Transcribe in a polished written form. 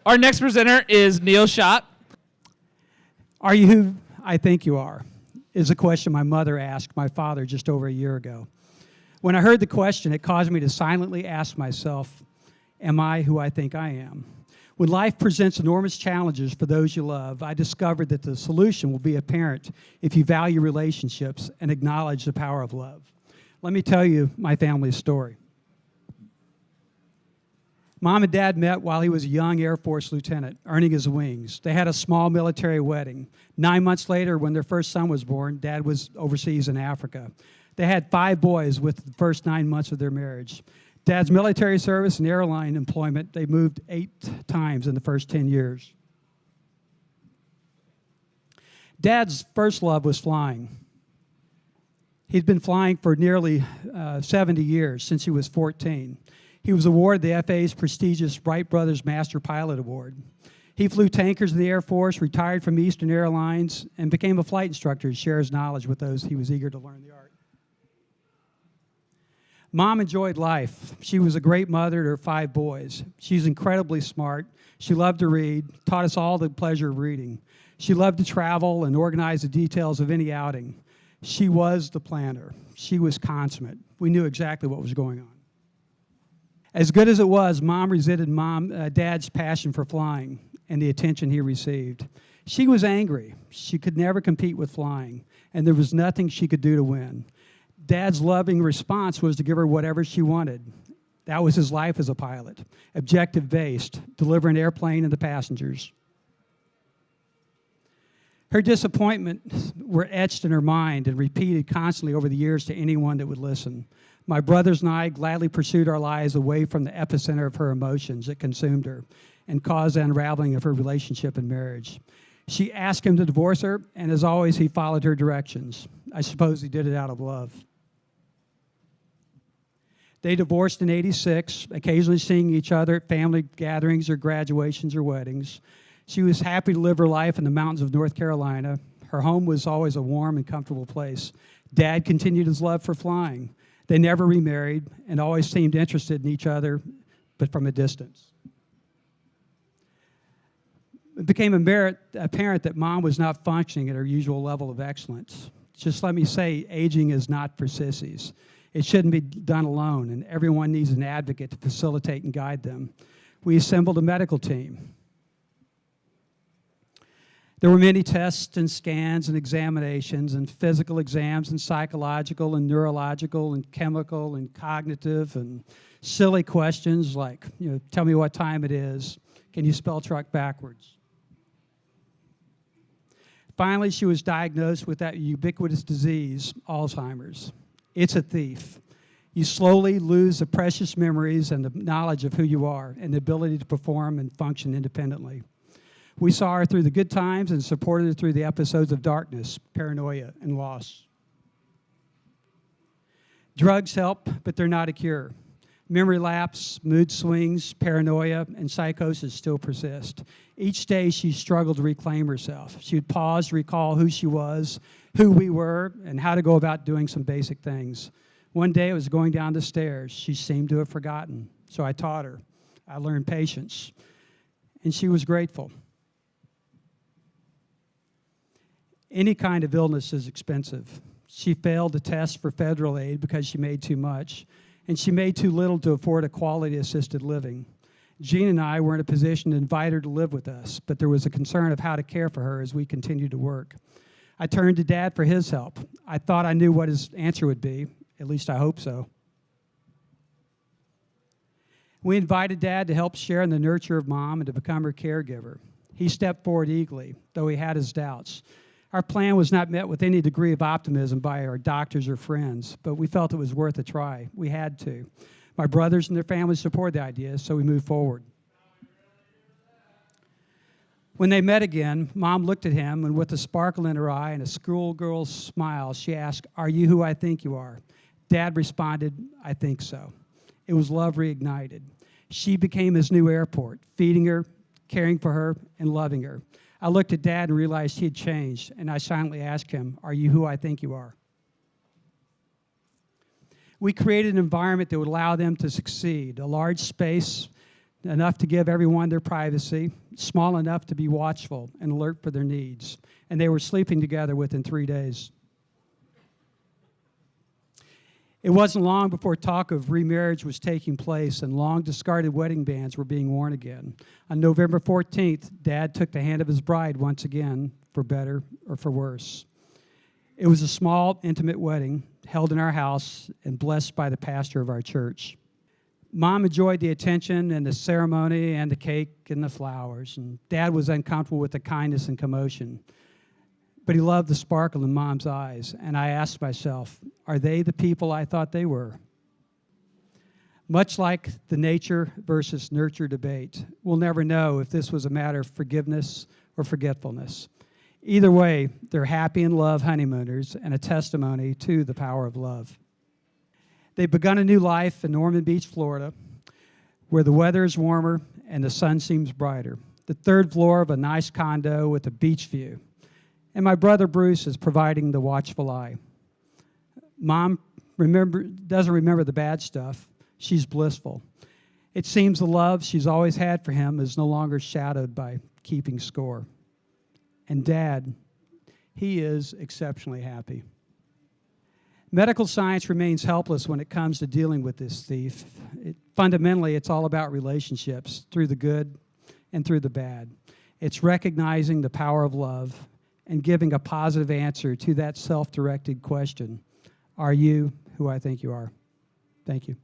Our next presenter is Neil Schott. Are you who I think you are? Is a question my mother asked my father just over a year ago. When I heard the question, it caused me to silently ask myself, am I who I think I am? When life presents enormous challenges for those you love, I discovered that the solution will be apparent if you value relationships and acknowledge the power of love. Let me tell you my family's story. Mom and Dad met while he was a young Air Force lieutenant, earning his wings. They had a small military wedding. 9 months later, when their first son was born, Dad was overseas in Africa. They had 5 boys with the first 9 months of their marriage. Dad's military service and airline employment, they moved 8 times in the first 10 years. Dad's first love was flying. He'd been flying for nearly 70 years, since he was 14. He was awarded the FAA's prestigious Wright Brothers Master Pilot Award. He flew tankers in the Air Force, retired from Eastern Airlines, and became a flight instructor to share his knowledge with those he was eager to learn the art. Mom enjoyed life. She was a great mother to her 5 boys. She's incredibly smart. She loved to read, taught us all the pleasure of reading. She loved to travel and organize the details of any outing. She was the planner. She was consummate. We knew exactly what was going on. As good as it was, Mom resented Dad's passion for flying and the attention he received. She was angry. She could never compete with flying, and there was nothing she could do to win. Dad's loving response was to give her whatever she wanted. That was his life as a pilot, objective-based, delivering an airplane and the passengers. Her disappointments were etched in her mind and repeated constantly over the years to anyone that would listen. My brothers and I gladly pursued our lives away from the epicenter of her emotions that consumed her and caused the unraveling of her relationship and marriage. She asked him to divorce her, and as always, he followed her directions. I suppose he did it out of love. They divorced in '86, occasionally seeing each other at family gatherings or graduations or weddings. She was happy to live her life in the mountains of North Carolina. Her home was always a warm and comfortable place. Dad continued his love for flying. They never remarried and always seemed interested in each other, but from a distance. It became apparent that Mom was not functioning at her usual level of excellence. Just let me say, aging is not for sissies. It shouldn't be done alone, and everyone needs an advocate to facilitate and guide them. We assembled a medical team. There were many tests and scans and examinations and physical exams and psychological and neurological and chemical and cognitive and silly questions like, tell me what time it is. Can you spell truck backwards? Finally, she was diagnosed with that ubiquitous disease, Alzheimer's. It's a thief. You slowly lose the precious memories and the knowledge of who you are and the ability to perform and function independently. We saw her through the good times and supported her through the episodes of darkness, paranoia, and loss. Drugs help, but they're not a cure. Memory lapse, mood swings, paranoia, and psychosis still persist. Each day she struggled to reclaim herself. She would pause to recall who she was, who we were, and how to go about doing some basic things. One day it was going down the stairs. She seemed to have forgotten, so I taught her. I learned patience, and she was grateful. Any kind of illness is expensive. She failed to test for federal aid because she made too much, and she made too little to afford a quality assisted living. Jean and I were in a position to invite her to live with us, but there was a concern of how to care for her as we continued to work. I turned to Dad for his help. I thought I knew what his answer would be. At least I hope so. We invited Dad to help share in the nurture of Mom and to become her caregiver. He stepped forward eagerly, though he had his doubts. Our plan was not met with any degree of optimism by our doctors or friends, but we felt it was worth a try. We had to. My brothers and their families supported the idea, so we moved forward. When they met again, Mom looked at him, and with a sparkle in her eye and a schoolgirl's smile, she asked, "Are you who I think you are?" Dad responded, "I think so." It was love reignited. She became his new airport, feeding her, caring for her, and loving her. I looked at Dad and realized he had changed, and I silently asked him, "Are you who I think you are?" We created an environment that would allow them to succeed, a large space enough to give everyone their privacy, small enough to be watchful and alert for their needs. And they were sleeping together within 3 days. It wasn't long before talk of remarriage was taking place and long discarded wedding bands were being worn again. On November 14th, Dad took the hand of his bride once again, for better or for worse. It was a small, intimate wedding held in our house and blessed by the pastor of our church. Mom enjoyed the attention and the ceremony and the cake and the flowers, and Dad was uncomfortable with the kindness and commotion. But he loved the sparkle in Mom's eyes, and I asked myself, are they the people I thought they were? Much like the nature versus nurture debate, we'll never know if this was a matter of forgiveness or forgetfulness. Either way, they're happy and love honeymooners and a testimony to the power of love. They've begun a new life in Norman Beach, Florida, where the weather is warmer and the sun seems brighter. The third floor of a nice condo with a beach view. And my brother Bruce is providing the watchful eye. Mom doesn't remember the bad stuff. She's blissful. It seems the love she's always had for him is no longer shadowed by keeping score. And Dad, he is exceptionally happy. Medical science remains helpless when it comes to dealing with this thief. Fundamentally, it's all about relationships, through the good and through the bad. It's recognizing the power of love and giving a positive answer to that self-directed question, are you who I think you are? Thank you.